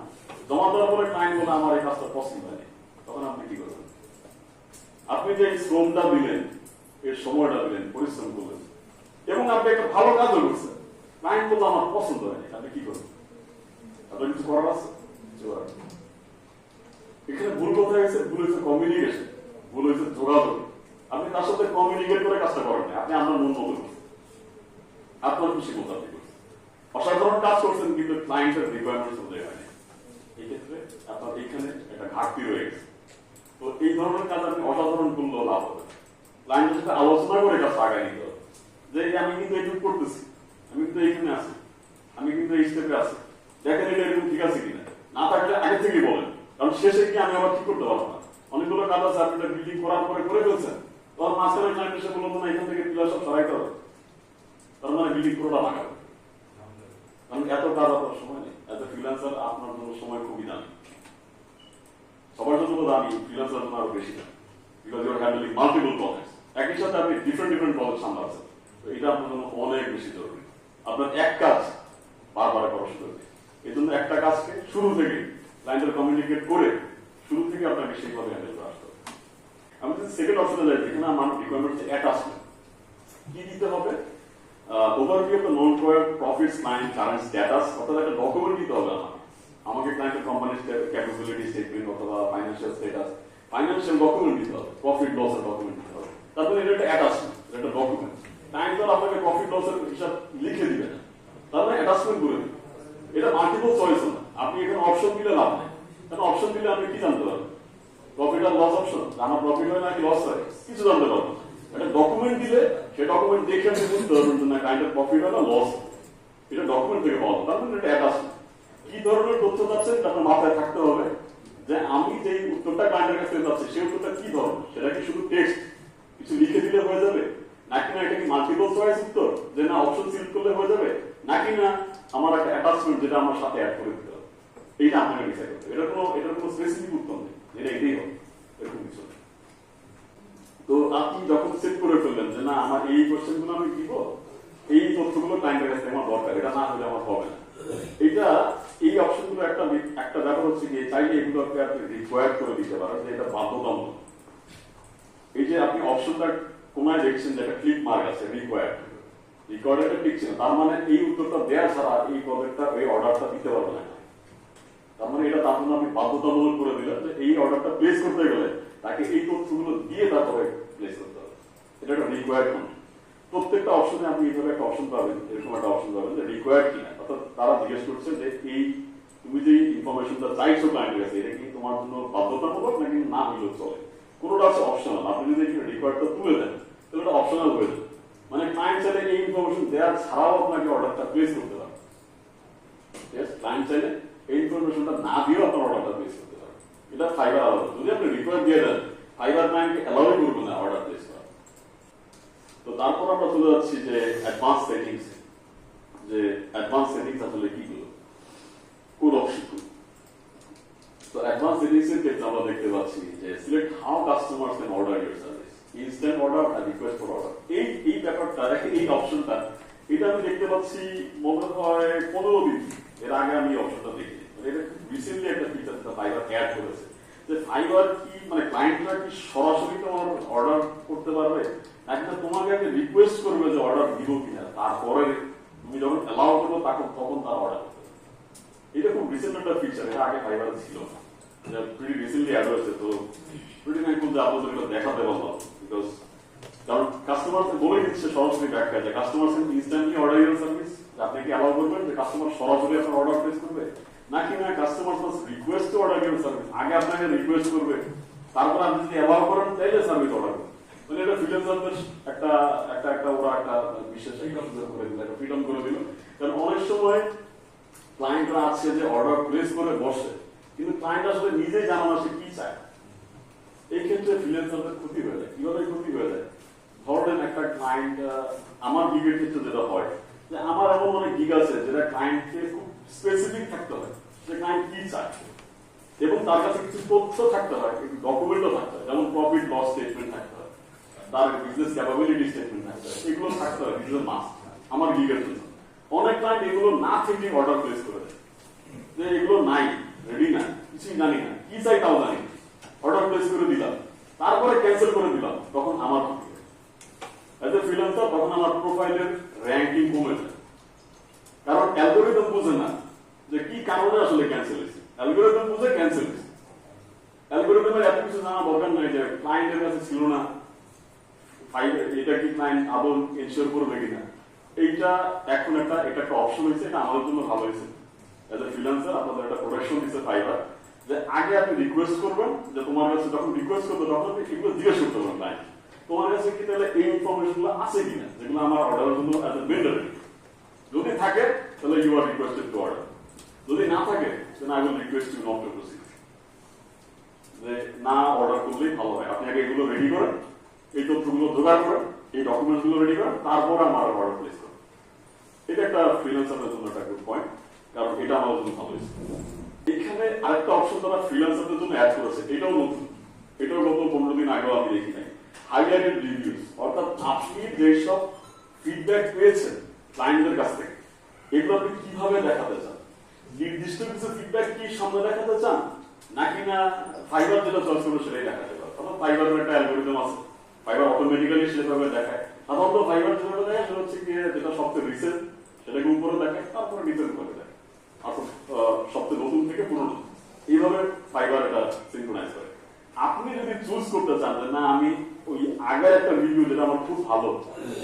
জমা দেওয়ার পরে ক্লায়েন্ট বলে আমার এই কাজটা পছন্দ হয়নি, তখন আপনি কি করবেন? আপনি যে শ্রমটা দিলেন, এর সময়টা দিলেন, পরিশ্রম করলেন এবং আপনি একটা ভালো কাজও করছেন, ক্লায়েন্ট বললো আমার পছন্দ হয়নি, আপনি কি করবেন? আপনার কিছু করার আছে? এখানে ভুল কোথায় গেছে? ভুল হয়েছে কমিউনিকেশন, ভুল হয়েছে যোগাযোগ। আপনি তার সাথে কমিউনিকেট করে কাজটা করেন না, আপনি আপনার মন মতো করছেন, আপনার খুশি মতো আপনি করছেন, অসাধারণ কাজ করছেন, কিন্তু ক্লায়েন্টের রিকোয়ারমেন্টস অনুযায়ী হয়নি। এই ক্ষেত্রে আপনার এইখানে একটা ঘাটতি রয়ে গেছে। তো এই ধরনের কাজ আপনি অসাধারণ করলেও লাভ হবে। ক্লায়েন্টের সাথে আলোচনা করে কাজটা আগায় নিতে হবে, যে আমি কিন্তু এইটুকু করতেছি, আমি কিন্তু এইখানে আছি, আমি কিন্তু এই স্টেপে আছি, দেখেন এটা এরকম ঠিক আছে কিনা, না থাকলে আগে থেকেই বলেন, কারণ শেষে গিয়ে আমি আবার ঠিক করতে পারবো না। অনেকগুলো কাজ আছে আপনি বিল্ডিং করার পরে করে ফেলছেন, তখন মাঝখানে ক্লায়েন্ট এসে বলবো না এখান থেকে পিলার সব সরাইতে হবে, তার মানে বিল্ডিং পুরোটা লাগাবে। কারণ এত কাজ আপনার সময় নেই, এত ফ্রিল্যান্সার আপনার জন্য সময় খুবই দামি, সবার জন্য দামি, ফ্রিল্যান্সার জন্য আরো বেশি দামি, because you are handling multiple projects, একই সাথে আপনি ডিফারেন্ট প্রজেক্ট সামলাচ্ছেন। তো এটা আপনার জন্য অনেক বেশি জরুরি। আপনার এক কাজ বারবার করা শুরু হবে, এই জন্য একটা কাজকে শুরু থেকে ক্লায়েন্টের কমিউনিকেট করে শুরু থেকে আপনাকে সেইভাবে হ্যান্ডেল করে আসতে হবে। আমি যদি সেকেন্ড অপশনে যাই, যেখানে আমার রিকোয়ারমেন্ট হচ্ছে অ্যাটাচমেন্ট, কি দিতে হবে? Overview of the non profits client current status, অর্থাৎ একটা ডকুমেন্ট দিতে হবে আমাকে ক্লায়েন্টের কোম্পানির ক্যাপাবিলিটি স্টেটমেন্ট অথবা ফাইন্যান্সিয়াল স্ট্যাটাস, ফাইন্যান্সিয়াল ডকুমেন্ট দিতে হবে, প্রফিট লসের ডকুমেন্ট দিতে হবে। তারপরে এটা একটা অ্যাটাচমেন্ট, একটা ডকুমেন্ট। ক্লায়েন্ট তো আপনাকে প্রফিট লসের হিসাব লিখে দিবে না, তারপরে অ্যাটাচমেন্ট করে দিবে। এটা মাল্টিপল চয়েস না, আপনি এখানে অপশন দিলে লাভ নেই, কারণ অপশন দিলে আপনি কি জানতে পারবেন? প্রফিট আর লস অপশন, আমার প্রফিট হয় নাকি লস হয় কিছু জানতে পারবেন। একটা ডকুমেন্ট দিলে সেই ডকুমেন্ট দেখে আপনি বুঝতে পারবেন যে না ক্লায়েন্টের প্রফিট হয় না লস, এটা ডকুমেন্ট থেকে পাওয়া। তার মানে এটা অ্যাটাচমেন্ট। কি ধরনের তথ্য যাচ্ছে আপনার মাথায় থাকতে হবে, যে আমি যে উত্তরটা ক্লায়েন্টের কাছে যাচ্ছে সেই উত্তরটা কি ধরনের, সেটা কি শুধু টেক্সট কিছু লিখে দিলে হয়ে যাবে, নাকি না এটা কি মাল্টিপল চয়েস উত্তর, যে না অপশন সিলেক্ট করলে হয়ে যাবে, নাকি না আমার একটা অ্যাটাচমেন্ট যেটা আমার সাথে অ্যাড করে দিতে হবে। এইটা আপনাকে ডিসাইড করতে হবে। এটার কোনো স্পেসিফিক উত্তর নেই, এটা এটাই হবে, এরকম কিছু নেই। তো আপনি যখন সেট করে ফেললেন যে না আমার এই কোশ্চেন গুলো আমি দিব, এই তথ্যগুলো ক্লায়েন্টের কাছে আমার দরকার, এটা না হলে আমার হবে না, এটা এই অপশন গুলো একটা ব্যাপার হচ্ছে কি চাইলে এগুলোকে আপনি রিকোয়ার্ড করে দিতে পারেন, যে এটা বাধ্যতামূলক। এই যে আপনি অপশনটা কোনায় দেখছেন যে একটা ক্লিক মার্ক আছে রিকোয়ার্ড ক্লিক ছিল, তার মানে এই উত্তরটা দেওয়া ছাড়া এই প্রজেক্টটা এই অর্ডারটা দিতে পারবে না। তার মানে এটা তার জন্য আপনি বাধ্যতামূলক করে দিলেন যে এই অর্ডারটা প্লেস করতে গেলে তাকে এই তথ্যগুলো দিয়ে তারপরে প্লেস করতে হবে। এটা একটা রিকোয়ার্ড কন্টেন্ট। প্রত্যেকটা অপশনে আপনি এইভাবে একটা অপশন পাবেন, এরকম একটা অপশন পাবেন যে রিকোয়ার্ড কিনা, অর্থাৎ তারা জিজ্ঞেস করছে যে এই তুমি যে ইনফরমেশনটা চাইছো ক্লায়েন্টের কাছে এটা কি তোমার জন্য বাধ্যতামূলক নাকি না হলেও চলে। কোনোটা আছে অপশনাল, আপনি যদি এখানে রিকোয়ার্ডটা তুলে দেন তাহলে এটা অপশনাল হয়ে যাবে, মানে ক্লায়েন্ট চাইলে এই ইনফরমেশন দেওয়ার ছাড়াও আপনাকে অর্ডারটা প্লেস করতে পারে। ক্লায়েন্ট চাইলে এই ইনফরমেশনটা না দিয়েও আপনার অর্ডারটা প্লেস করতে পারে। এটা ফাইবার আলাদা, যদি আপনি রিকোয়ার্ড দিয়ে দেন ফাইবার ক্লায়েন্টকে অ্যালাউই করবে না অর্ডার প্লেস করা। তো তারপর আমরা চলে যাচ্ছি যে অ্যাডভান্স সেটিংস, যে অ্যাডভান্স সেটিংস আসলে কি গুলো, কোড অপশন। তো অ্যাডভান্স সেটিংস এর ক্ষেত্রে আমরা দেখতে পাচ্ছি যে select how customers can order your service, instant order আর রিকোয়েস্ট ফর অর্ডার। এই ব্যাপারটা এই অপশনটা এটা আমি দেখতে পাচ্ছি মনে হয় 15 দিন এর আগে আমি অপশনটা দেখি, এটা রিসেন্টলি একটা ফিচার যেটা ফাইবার অ্যাড করেছে, যে ফাইবার কি মানে ক্লায়েন্টরা কি সরাসরি তোমার অর্ডার করতে পারবে নাকি না তোমাকে আগে রিকোয়েস্ট করবে যে অর্ডার দিব কিনা, তারপরে তুমি যখন অ্যালাউ করবো তখন তার অর্ডার করবে। এটা খুব রিসেন্ট একটা ফিচার, এটা আগে ফাইবারে ছিল না, এটা প্রিটি রিসেন্টলি অ্যাড হয়েছে। তো প্রিটি থ্যাঙ্কফুল যে আপনাদের এটা দেখাতে পারলাম, বিকজ কারণ কাস্টমার বলে দিচ্ছে সরাসরি ব্যাখ্যা যে customer instantly order your service, আপনি কি অ্যালাউ করবেন যে কাস্টমার সরাসরি আপনার অর্ডার প্লেস করবে, নাকি না customer must request to order your service, আগে আপনাকে রিকোয়েস্ট করবে তারপর আপনি যদি অ্যালাউ করেন তাইলে সার্ভিস অর্ডার করবেন। মানে এটা ফ্রিল্যান্সারদের একটা ওরা একটা বিশেষ করে দিল, একটা ফ্রিডম করে দিল। কারণ অনেক সময় ক্লায়েন্টরা আছে যে অর্ডার প্লেস করে বসে, কিন্তু ক্লায়েন্ট আসলে নিজেই জানা না সে কি চায়। এই ক্ষেত্রে ফ্রিল্যান্সারদের ক্ষতি হয়ে যায়। কিভাবে ক্ষতি হয়ে যায়? ধরেন একটা ক্লায়েন্ট, আমার গিগের ক্ষেত্রে যেটা হয় যে আমার এমন অনেক গিগ আছে যেটা ক্লায়েন্টকে খুব স্পেসিফিক থাকতে হয়, যে ক্লায়েন্ট কি চায় এবং তার কাছে কিছু তথ্য থাকতে হয়, কিছু ডকুমেন্টও থাকতে হয়, যেমন প্রফিট লস স্টেটমেন্ট থাকতে হয়, তার বিজনেস ক্যাপাবিলিটি স্টেটমেন্ট থাকতে হয়, এগুলো থাকতে হয়, বিজনেস মাস্ট আমার গিগের জন্য। অনেক ক্লায়েন্ট এগুলো না থেকে অর্ডার প্লেস করে দেয়, যে এগুলো নাই, রেডি না, কিছুই জানি না, কি চাই তাও জানি, অর্ডার প্লেস করে দিলাম, তারপরে ক্যান্সেল করে দিলাম, তখন আমার এজ এ ফ্রিল্যান্সার তখন আমার প্রোফাইলের র্যাঙ্কিং কমে যায়। কারণ অ্যালগোরিদম বুঝে না যে কি কারণে আসলে ক্যান্সেল হয়েছে, অ্যালগোরিদম বুঝে ক্যান্সেল হয়েছে। অ্যালগোরিদমের এত কিছু জানা দরকার নাই যে ক্লায়েন্টের কাছে ছিল না, এটা কি ক্লায়েন্ট আদৌ এনশিওর করবে কিনা, এইটা এখন একটা অপশন হয়েছে, এটা আমাদের জন্য ভালো হয়েছে। এজ এ ফ্রিল্যান্সার আপনাদের একটা প্রোটেকশন দিচ্ছে ফাইবার, যে আগে আপনি রিকোয়েস্ট করবেন, যে তোমার কাছে যখন রিকোয়েস্ট করবে তখন এগুলো জিজ্ঞেস করতে পারবেন ক্লায়েন্ট তোমার কাছে কি তাহলে এই ইনফরমেশন গুলো আছে কিনা, যেগুলো আমার অর্ডারের জন্য এজ এ ভেন্ডর, যদি থাকে তাহলে you are requested to order, যদি না থাকে then I will request you not to proceed, যে না অর্ডার করলেই ভালো হয়। আপনি আগে এগুলো রেডি করেন, এই তথ্যগুলো জোগাড় করেন, এই ডকুমেন্টস গুলো রেডি করেন, তারপর আমার অর্ডার প্লেস করেন। এটা একটা ফ্রিল্যান্সারের জন্য একটা গুড পয়েন্ট, কারণ এটা আমার জন্য ভালো হয়েছে। এখানে আরেকটা অপশন তারা ফ্রিল্যান্সারদের জন্য অ্যাড করেছে, এটাও নতুন, এটাও গত 15 দিন আগেও আমি দেখি নাই। হাইলাইটেড রিভিউজ, অর্থাৎ আপনি যেসব ফিডব্যাক পেয়েছেন ক্লায়েন্টদের কাছ থেকে, এগুলো আপনি কিভাবে দেখাতে চান, নির্দিষ্ট কিছু ফিডব্যাক কি সামনে দেখাতে চান, নাকি না ফাইবার যেটা চয়েস করবে সেটাই দেখাতে পারে। অর্থাৎ ফাইবারের একটা অ্যালগোরিদম আছে, ফাইবার অটোমেটিক্যালি সেভাবে দেখায়। সাধারণত ফাইবার যেভাবে দেখায় সেটা হচ্ছে কি, যেটা সবচেয়ে রিসেন্ট সেটাকে উপরে দেখায়, তারপরে নিচের উপরে দেখায়, অর্থাৎ সবচেয়ে নতুন থেকে পুরনো, এইভাবে ফাইবার এটা সিনক্রোনাইজ করে। আপনি যদি চুজ করতে চান যে না আমি ওই আগের একটা রিভিউ যেটা আমার খুব ভালো,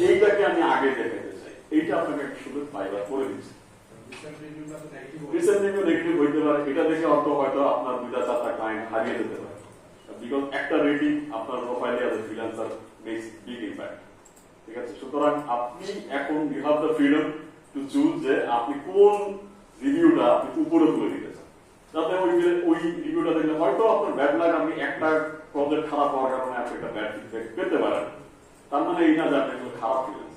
এইটাকে আমি আগে দেখাতে চাই, এইটা আপনাকে একটা সুযোগ ফাইবার করে দিচ্ছে। রিসেন্ট রিভিউ নেগেটিভ হইতে পারে, এটা দেখে হয়তো আপনার 2-4টা ক্লায়েন্ট হারিয়ে যেতে পারে, বিকজ একটা রেটিং আপনার প্রোফাইলে as a freelancer makes big impact. ঠিক আছে, সুতরাং আপনি এখন you have the freedom to choose যে আপনি কোন রিভিউটা আপনি উপরে তুলে দিতে চান, যাতে ওই রিভিউটা দেখলে হয়তো আপনার ব্যাড লাগ, আপনি একটা প্রজেক্ট খারাপ হওয়ার কারণে আপনি একটা ব্যাড ফিডব্যাক পেতে পারেন, তার মানে এই না যে আপনি খারাপ ফিডব্যাক